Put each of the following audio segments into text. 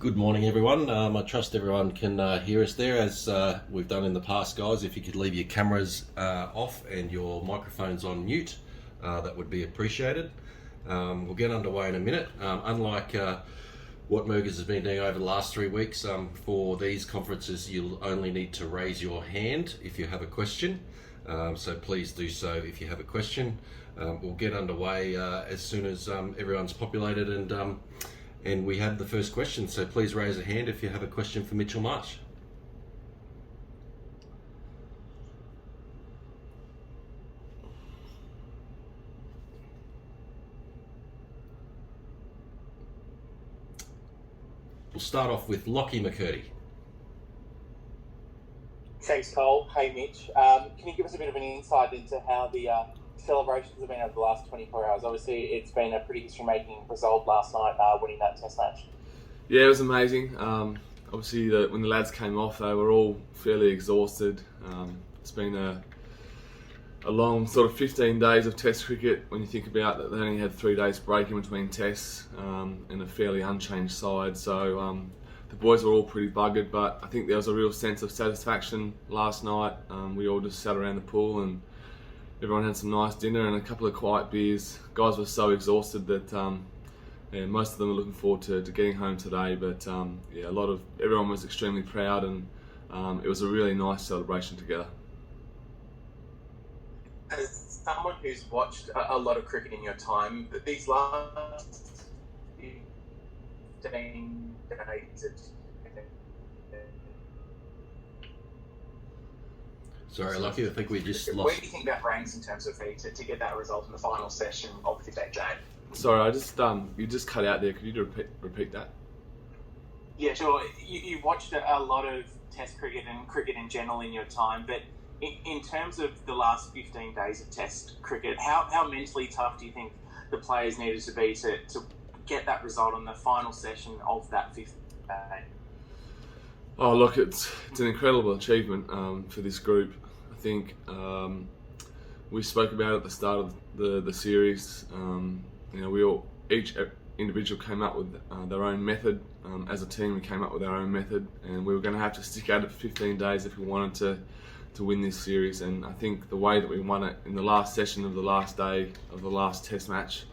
Good morning, everyone. I trust everyone can hear us there, as we've done in the past, guys. If you could leave your cameras off and your microphones on mute, that would be appreciated. We'll get underway in a minute. Unlike what Mergers has been doing over the last 3 weeks, for these conferences, you'll only need to raise your hand if you have a question. So please do so if you have a question. We'll get underway as soon as everyone's populated and we have the first question. So please raise a hand if you have a question for Mitchell Marsh. We'll start off with Lockie McCurdy. Thanks, Cole. Hey, Mitch. Can you give us a bit of an insight into how the celebrations have been over the last 24 hours? Obviously, it's been a pretty history-making result last night, winning that test match. Yeah, it was amazing. Obviously, when the lads came off, they were all fairly exhausted. It's been a long sort of 15 days of test cricket when you think about that. They only had 3 days break in between tests and a fairly unchanged side. So the boys were all pretty buggered, but I think there was a real sense of satisfaction last night. We all just sat around the pool and everyone had some nice dinner and a couple of quiet beers. Guys were so exhausted that most of them were looking forward to getting home today. But everyone was extremely proud, and it was a really nice celebration together. As someone who's watched a lot of cricket in your time, these last 15 days of... Sorry, Lucky, I think we just lost... Where do you think that ranks in terms of fee to get that result in the final session of the 15th day? Sorry, you just cut out there. Could you repeat that? Yeah, sure. You've watched a lot of Test cricket and cricket in general in your time, but in terms of the last 15 days of Test cricket, how mentally tough do you think the players needed to be to get that result on the final session of that 15th day? Oh, look, it's an incredible achievement for this group. I think we spoke about it at the start of the series. Each individual came up with their own method. As a team, we came up with our own method, and we were going to have to stick at it for 15 days if we wanted to win this series. And I think the way that we won it in the last session of the last day of the last Test match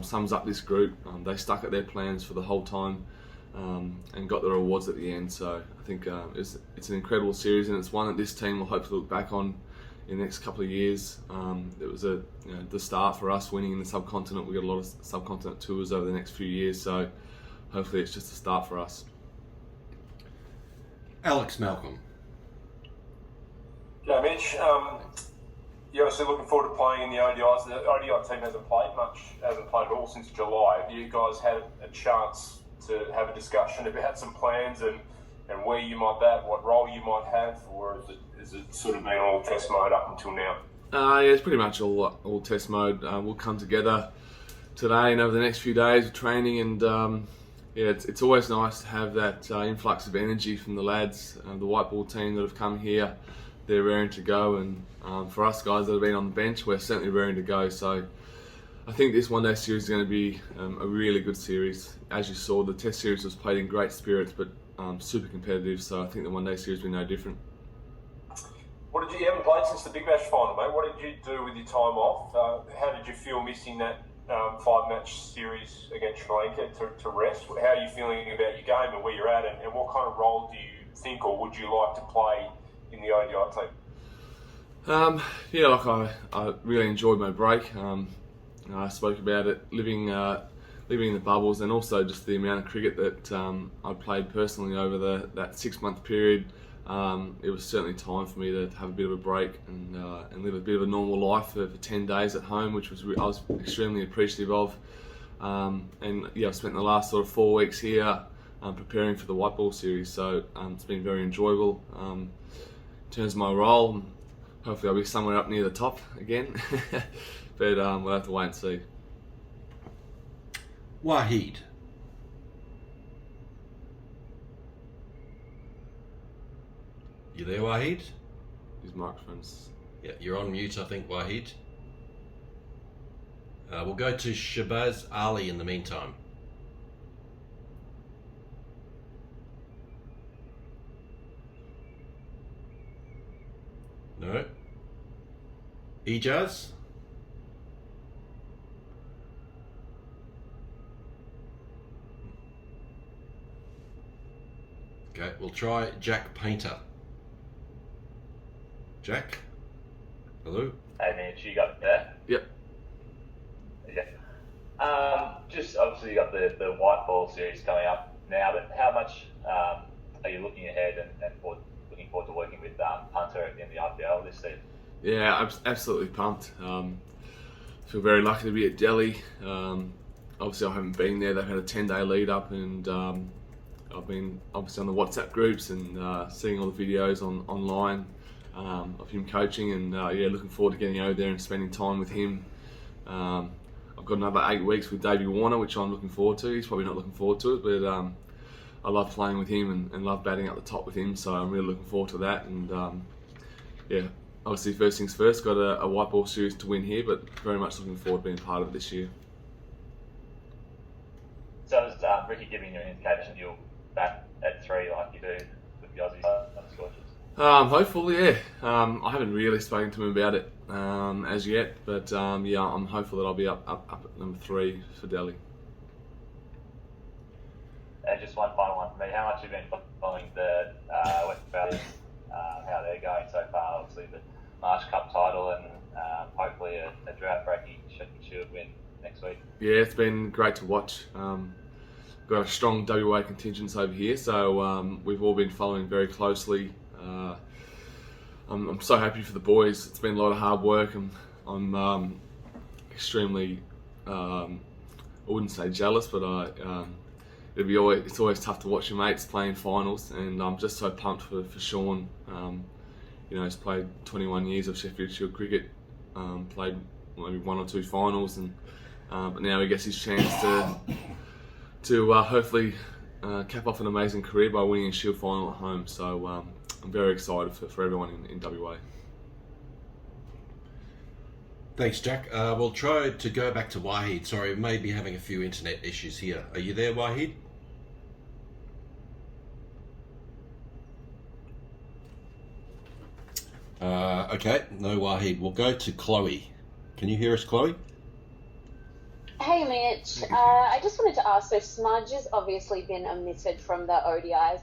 sums up this group. They stuck at their plans for the whole time. And got the rewards at the end. So I think it's an incredible series, and it's one that this team will hopefully look back on in the next couple of years. It was the start for us winning in the subcontinent. We got a lot of subcontinent tours over the next few years, so hopefully it's just a start for us. Alex Malcolm. Yeah, Mitch, you're obviously looking forward to playing in the ODIs. The ODI team hasn't played at all since July. Have you guys had a chance to have a discussion about some plans and where you might bat, what role you might have, or is it sort of been all test mode up until now? Yeah, it's pretty much all test mode. We'll come together today and over the next few days with training, and it's always nice to have that influx of energy from the lads, the white ball team that have come here. They're raring to go, and for us guys that have been on the bench, we're certainly raring to go. So I think this one-day series is going to be a really good series. As you saw, the Test series was played in great spirits, but super competitive. So I think the one-day series will be no different. You haven't played since the Big Bash final, mate. What did you do with your time off? How did you feel missing that 5-match series against Sri Lanka to rest? How are you feeling about your game and where you're at, and what kind of role do you think, or would you like to play in the ODI team? I really enjoyed my break. I spoke about it, living in the bubbles, and also just the amount of cricket that I played personally over that 6-month period. It was certainly time for me to have a bit of a break and live a bit of a normal life for 10 days at home, which I was extremely appreciative of. I've spent the last sort of 4 weeks here preparing for the white ball series, so it's been very enjoyable. In terms of my role, hopefully I'll be somewhere up near the top again. But we'll have to wait and see. Wahid. You there, Wahid? His microphone's... Yeah, you're on mute, I think, Wahid. We'll go to Shabazz Ali in the meantime. No. Ijaz? Okay, we'll try Jack Painter. Jack? Hello? Hey Mitch, you got that? Yep. Yeah. Just obviously you got the white ball series coming up now, but how much are you looking ahead and looking forward to working with Punter in the IPL this season? Yeah, I'm absolutely pumped. Feel very lucky to be at Delhi. Obviously I haven't been there. They've had a 10-day lead up, and I've been obviously on the WhatsApp groups and seeing all the videos online of him coaching, and looking forward to getting over there and spending time with him. I've got another 8 weeks with Davey Warner, which I'm looking forward to. He's probably not looking forward to it, but I love playing with him and love batting at the top with him, so I'm really looking forward to that. And obviously first things first, got a white ball series to win here, but very much looking forward to being part of it this year. So is Ricky giving you an indication you'll bat at 3 like you do with the Aussies on the Scorchers? Hopefully, yeah. I haven't really spoken to him about it as yet, but I'm hopeful that I'll be up at number 3 for Delhi. And just one final one for me. How much have you been following the West Australians, how they're going so far? Obviously the Marsh Cup title and hopefully a drought-breaking should win next week. Yeah, it's been great to watch. Got a strong WA contingent over here, so we've all been following very closely. I'm so happy for the boys. It's been a lot of hard work, and I'm extremely, I wouldn't say jealous, but it's always tough to watch your mates playing finals, and I'm just so pumped for Sean. He's played 21 years of Sheffield Shield cricket, played maybe 1 or 2 finals, and but now he gets his chance to hopefully cap off an amazing career by winning a Shield final at home. So I'm very excited for everyone in WA. Thanks, Jack. We'll try to go back to Wahid. Sorry, we may be having a few internet issues here. Are you there, Wahid? Okay, no Wahid. We'll go to Chloe. Can you hear us, Chloe? Hey Mitch, I just wanted to ask, so Smudge has obviously been omitted from the ODIs.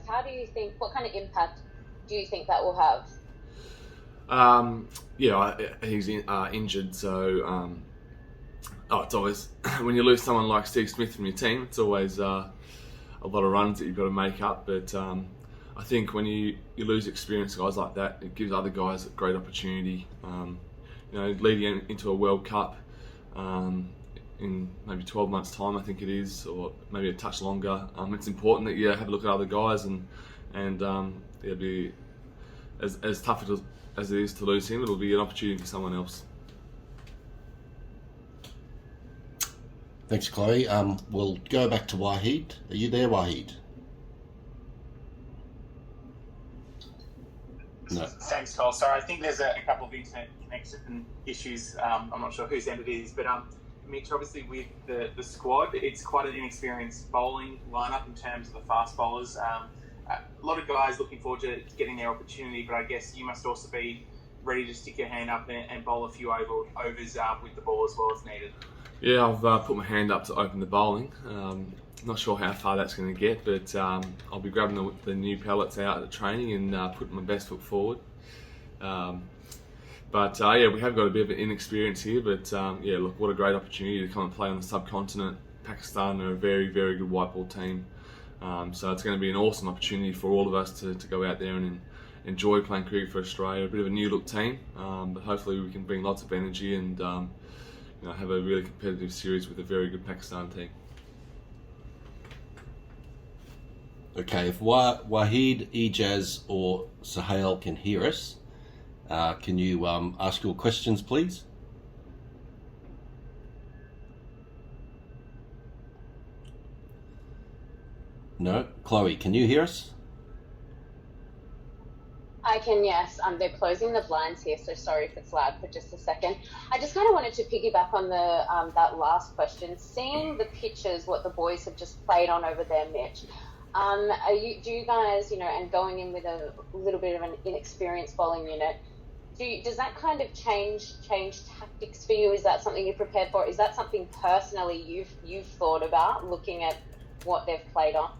What kind of impact do you think that will have? He's injured, so it's always, when you lose someone like Steve Smith from your team, it's always a lot of runs that you've got to make up, but I think when you lose experienced guys like that, it gives other guys a great opportunity. Leading into a World Cup in maybe 12 months' time, I think it is, or maybe a touch longer. It's important that you have a look at other guys, and it'll be as tough as it is to lose him. It'll be an opportunity for someone else. Thanks, Chloe. We'll go back to Wahid. Are you there, Wahid? No. Thanks, Cole. Sorry, I think there's a couple of internet connection issues. I'm not sure whose end it is, but Mitch, obviously with the squad, it's quite an inexperienced bowling lineup in terms of the fast bowlers. A lot of guys looking forward to getting their opportunity, but I guess you must also be ready to stick your hand up and bowl a few overs with the ball as well as needed. Yeah, I've put my hand up to open the bowling. Not sure how far that's going to get, but I'll be grabbing the new pellets out at the training and putting my best foot forward. We have got a bit of an inexperience here, but look, what a great opportunity to come and play on the subcontinent. Pakistan are a very, very good white ball team. So it's going to be an awesome opportunity for all of us to go out there and enjoy playing cricket for Australia. A bit of a new look team, but hopefully we can bring lots of energy and have a really competitive series with a very good Pakistan team. Okay, if Wahid, Ijaz or Sahel can hear us, can you ask your questions, please? No? Chloe, can you hear us? I can, yes. They're closing the blinds here, so sorry if it's loud for just a second. I just kind of wanted to piggyback on the that last question. Seeing the pictures, what the boys have just played on over there, Mitch, do you guys, and going in with a little bit of an inexperienced bowling unit, Does that kind of change tactics for you? Is that something you're prepared for? Is that something personally you've thought about, looking at what they've played on?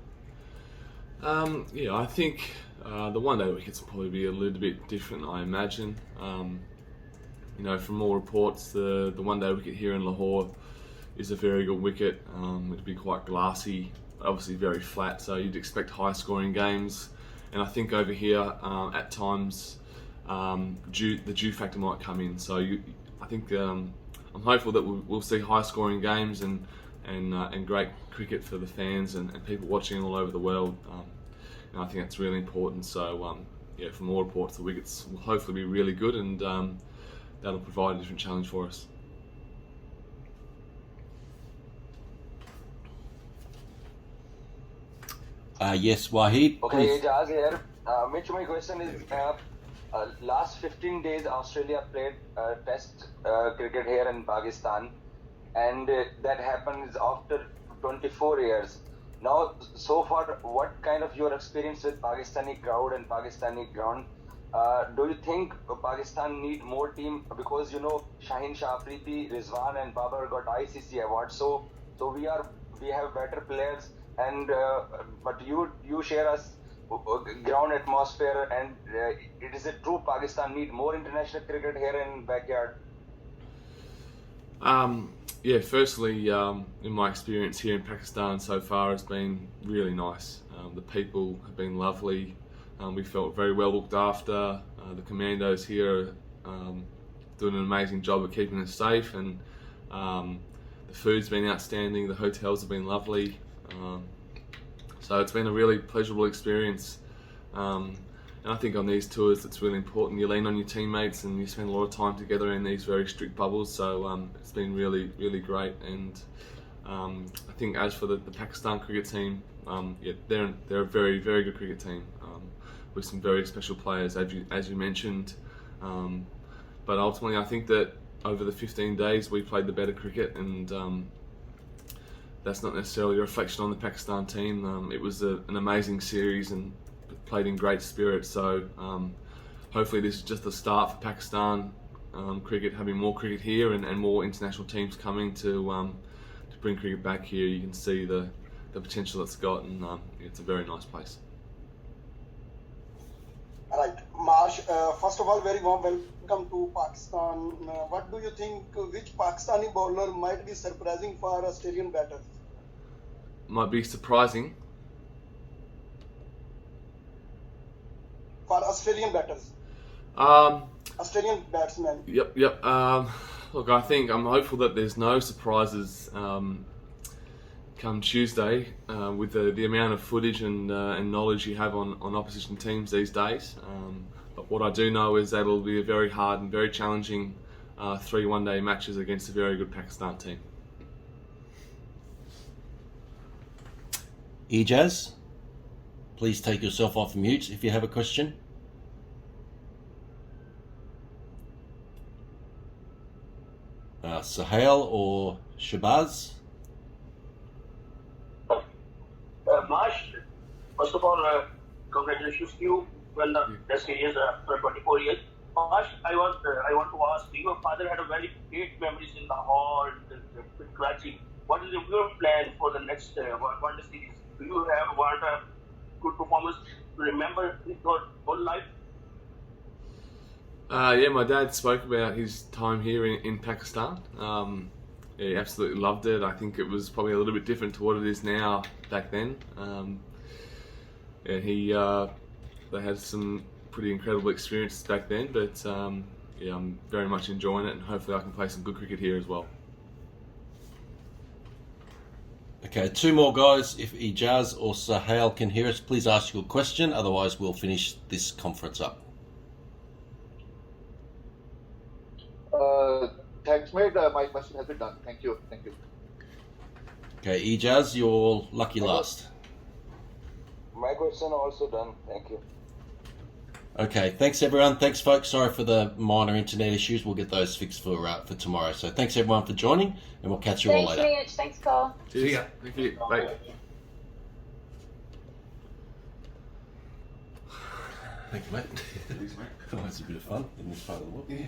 Yeah, I think the one-day wickets will probably be a little bit different, I imagine. You know, from all reports, the one-day wicket here in Lahore is a very good wicket. It'd be quite glassy, obviously very flat, so you'd expect high-scoring games. And I think over here, at times, the dew factor might come in. So I think I'm hopeful that we'll see high-scoring games and great cricket for the fans and people watching all over the world. And I think that's really important. So yeah, from all reports, the wickets will hopefully be really good, and that'll provide a different challenge for us. Yes, Wahid. Okay, Jazz here. Mitch, my question is, last 15 days Australia played test cricket here in Pakistan, and that happens after 24 years. Now, so far, what kind of your experience with Pakistani crowd and Pakistani ground? Do you think Pakistan need more team? Because you know Shaheen Shah Afridi, Rizwan and Babar got ICC awards, so we have better players, and but you share us ground atmosphere, and is it true Pakistan need more international cricket here in backyard? Yeah, firstly, in my experience here in Pakistan so far has been really nice. The people have been lovely. We felt very well looked after. The commandos here are doing an amazing job of keeping us safe, and the food's been outstanding. The hotels have been lovely. So it's been a really pleasurable experience. And I think on these tours it's really important you lean on your teammates and you spend a lot of time together in these very strict bubbles, so it's been really, really great. And I think as for the Pakistan cricket team, yeah, they're a very, very good cricket team with some very special players, as you mentioned. But ultimately I think that over the 15 days we played the better cricket, and that's not necessarily a reflection on the Pakistan team. It was an amazing series and played in great spirit, so hopefully this is just the start for Pakistan cricket, having more cricket here and more international teams coming to bring cricket back here. You can see the potential it's got, and it's a very nice place. Right, Marsh, first of all, very warm welcome to Pakistan. What do you think, which Pakistani bowler might be surprising for Australian batters? Might be surprising. For Australian batters? Australian batsmen? Yep. Look, I'm hopeful that there's no surprises come Tuesday with the amount of footage and knowledge you have on opposition teams these days. But what I do know is that it'll be a very hard and very challenging 3 one-day matches against a very good Pakistan team. Ejaz, please take yourself off mute if you have a question. Sahel or Shabazz? Marsh, first of all, congratulations to you. Well, the series after 24 years. Marsh, I want to ask, your father had a very great memories in Lahore, the Karachi. What is your plan for the next one day series? Do you want a good performance to remember your whole life? Yeah, my dad spoke about his time here in Pakistan. Yeah, he absolutely loved it. I think it was probably a little bit different to what it is now back then. Yeah, they had some pretty incredible experiences back then, but yeah, I'm very much enjoying it, and hopefully I can play some good cricket here as well. Okay, 2 more guys. If Ejaz or Sahel can hear us, please ask your question. Otherwise, we'll finish this conference up. Thanks, mate. My question has been done. Thank you. Okay, Ejaz, you're lucky last. My question also done. Thank you. Okay, thanks everyone. Thanks folks. Sorry for the minor internet issues. We'll get those fixed for tomorrow. So thanks everyone for joining, and we'll catch you all later. Thanks, Mitch. Thanks, Cole. Cheers. See ya. Thank you. Bye. Thank you, mate. Thanks, mate. Oh, that's a bit of fun in this part of the world. Yeah.